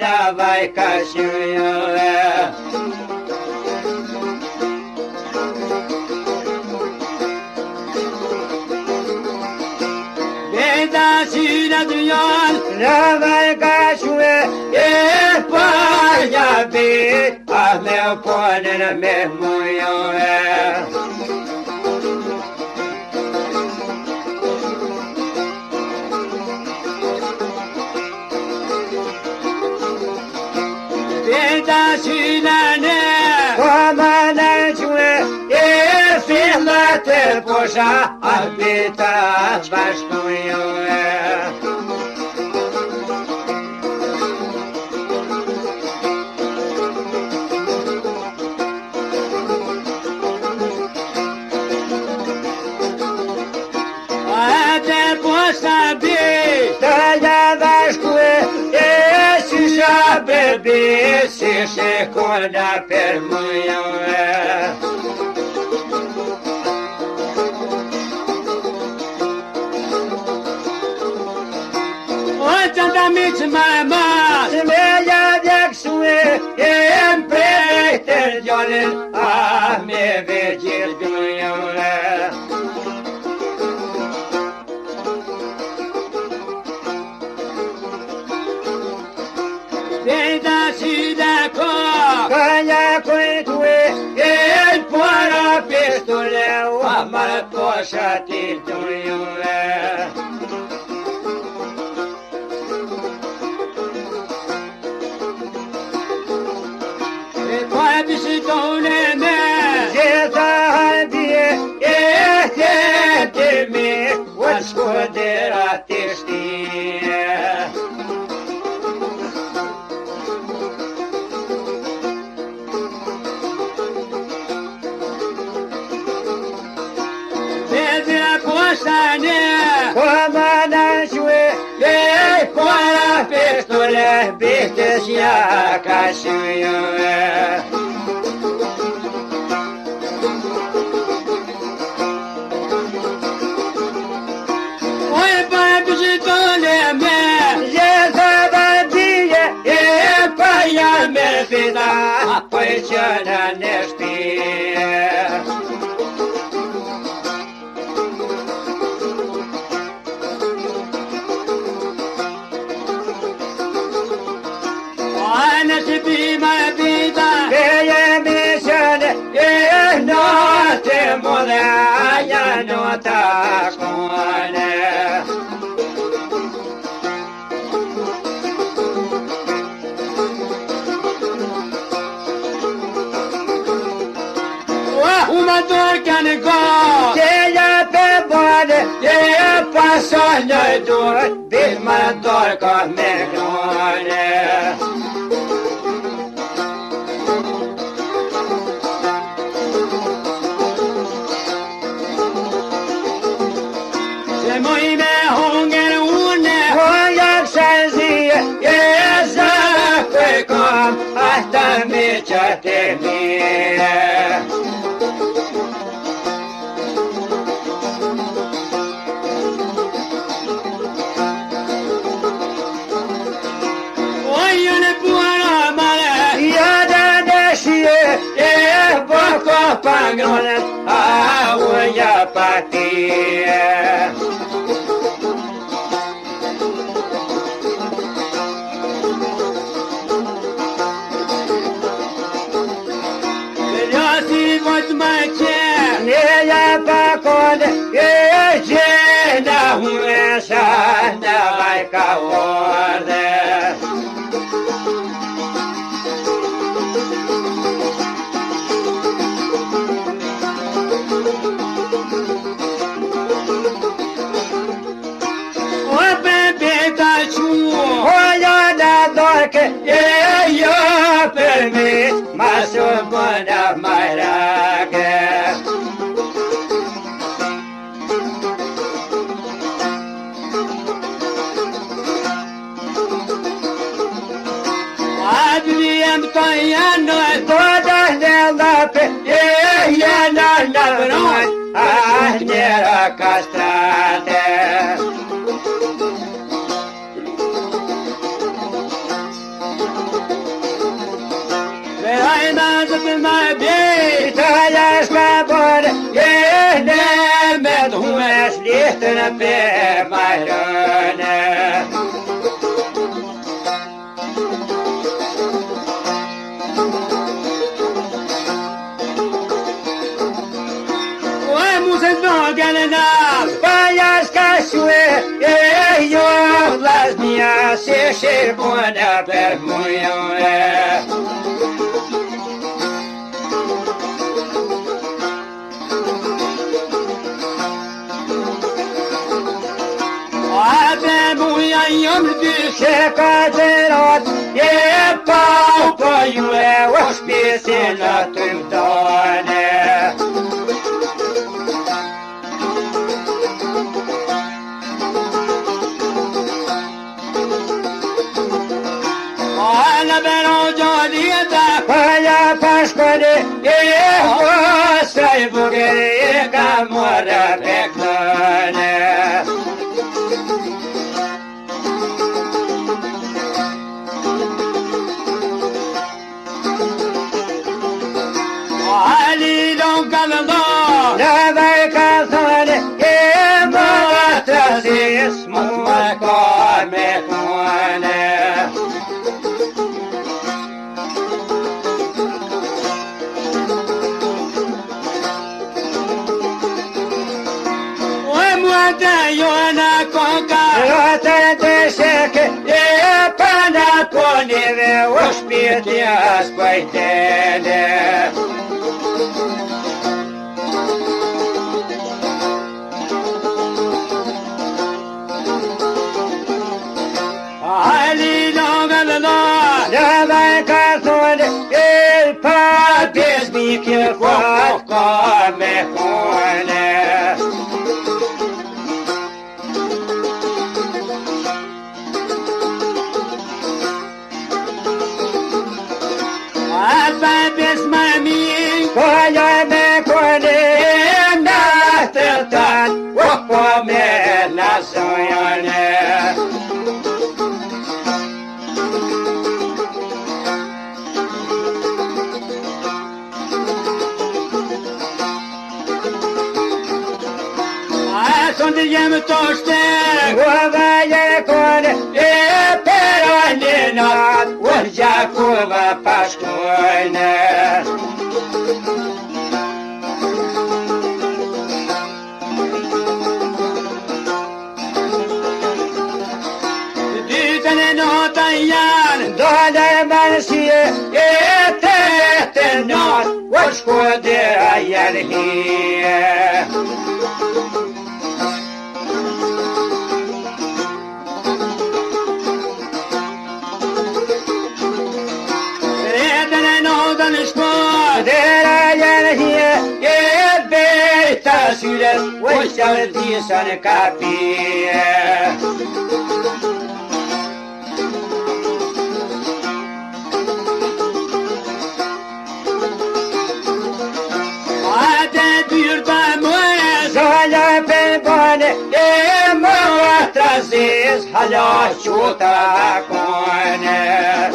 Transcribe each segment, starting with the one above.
lavaj ka shujove. Beda syna dynjan, lavaj ka shue, paja bit, me ponën me mujove. Beda synane, komana shue, fillat posha, bita bashkujove. Bebe, si seconda per muiove. Ottanta amici mamma, se meglio di sue, per giorni a me vedi il muiove. Beda sida ko, kanya kwetwe, para pistole, amar posha tituyue. Kwa bisitole me, jeta halbie, me, waskodera tistie. Komana shue, para pistole, bites ya kashuyove. Oye para pistole me, jesa bandie, paya me fida, pues ya nestie. Be my vida, mission, no te moda, ya no ta con. Uma dor can go, ya pe bode, ya paso no dor, be my dor con me gone. Hasta me echaste mía. Hoy yo le puedo amar y a dar si es poco pangrones voy a partir. Ella pa con llena una sana vai caorde. O bebê da chuva, olha da dor que ella permite, mas o bona maraga. Adrian Toyano, todas de la pe, ella no, nera castrate. të më bjej të jashka bërë jene me dhume slihtën për marëne. Jo vllaznia se shërpona për mujë. Abe muja jam dyshe kaderat e pau po ju e o shpjesin atë mdane. Paya Pasquale e sai bugere gamora pekane. Ali don calando la vai casare e matazis mumma come tuane. Yona conca, rota de seque, e pana poneve, ospite as paitene. Ali longalala, dava cartone, il papis mi che fa come pone. Papis mami, koya me kone na tertan, wako me na soyane. Sonde jem toste, wavaye kone e peranina, Jakova Pasquale. Ditene nota yan, dole marsie, te not, washkode ayer here. What's out of this on a copy? I did your time was all I've been born. What does this? Hello, shoot a corner.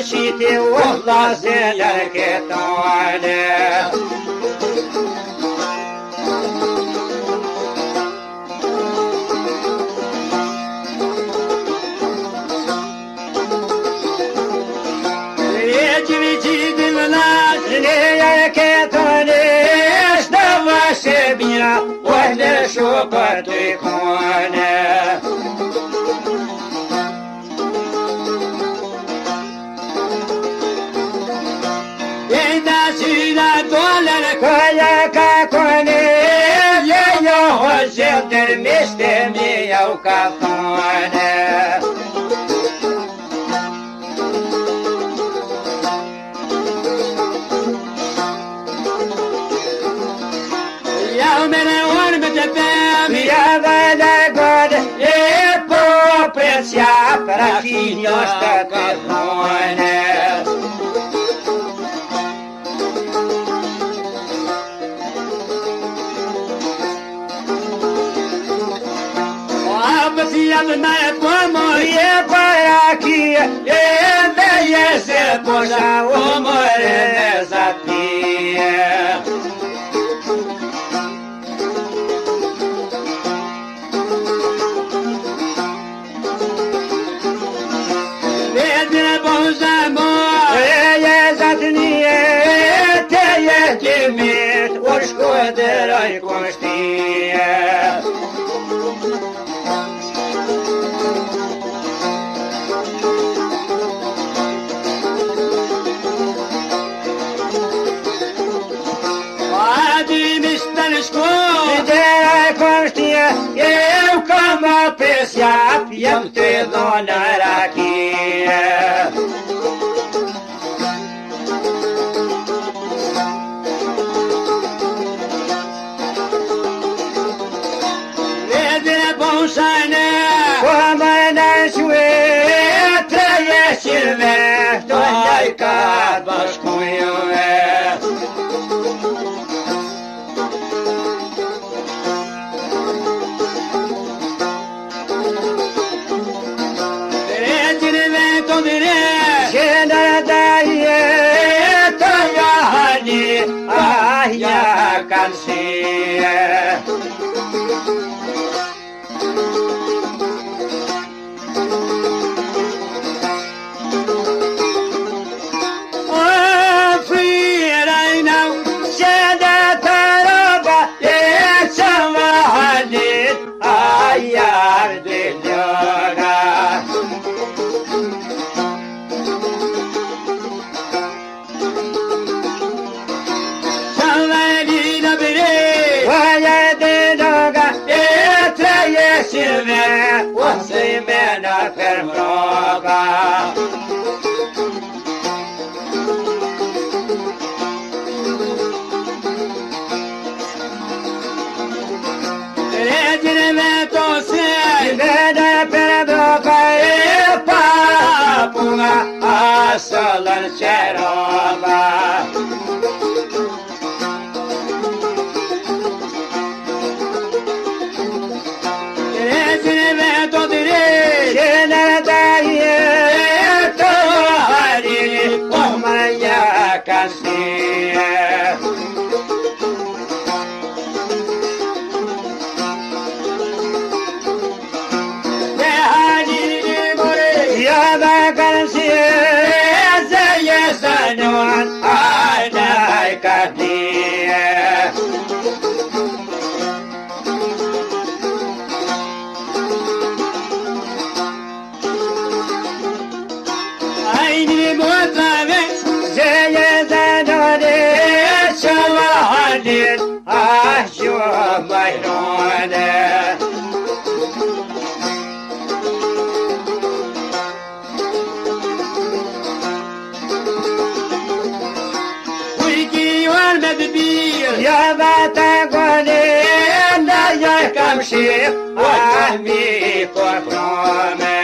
Shiti wallah zeller ketane. Ejmi jidin nas ne ketane. Stava sebia wale shopati kone. Kaya kakone, yo hojeter mistemi au kakone. Yau mene wan betepem, ya vada god, e po presia para filhos da kakone. janë me pomoj, je parakia, edhe jese posha umore me zatije. Vedre posha mo, je zatnije, te je gjimit, u shkoderoj kushtije. Eu kam apes jap, jam të dhona rakije. Vedre bonsane, koma në shue, të jeshilve, të njajka bashkujue. Ja kan se Você mena per droga. Regimento se mena per droga e papuna a solanceroba. Ja vata gone, na ja kam shif, a mi por prome.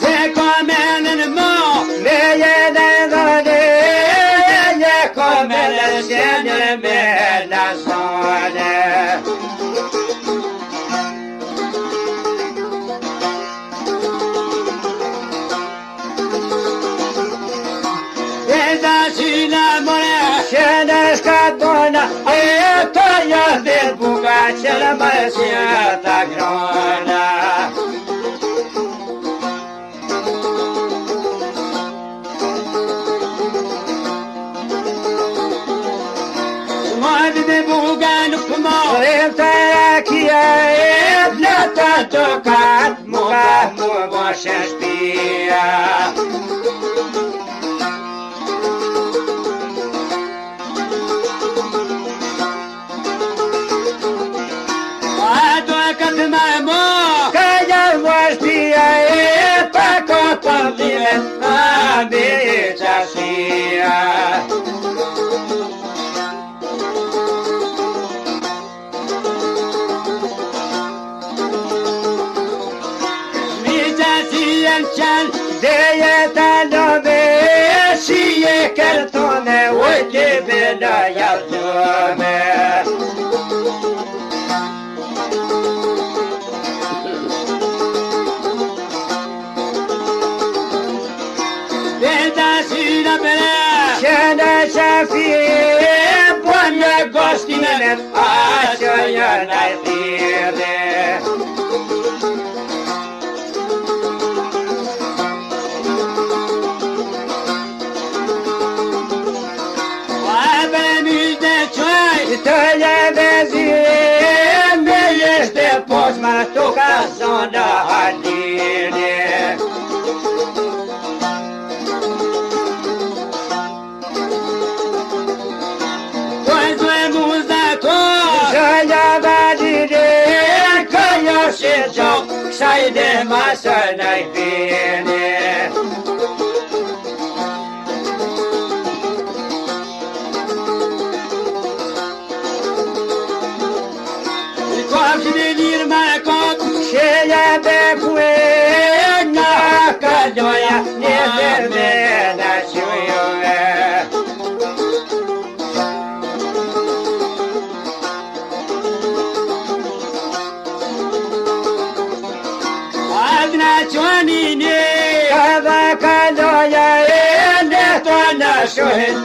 Se komen mo, me jede gone, je komen sjene me na sone. Scatona e toglia del buca c'è la maciata grana. Madi de buca nukmo e tarakia e plata tokat muka mugo shespia. kertone ujti bina javtume. Beda syna bere Shene shafie Buone gostine Asho jana thire Të levezi me jeshte posma të ka zonda hadine. Kojzve muzako Zhaya badire Kajo se gjok Sajde masa najbine. Sheja bekue na kadoja Nefeme na čujove. Adna čuanine Kada kadoja ne to na šuhin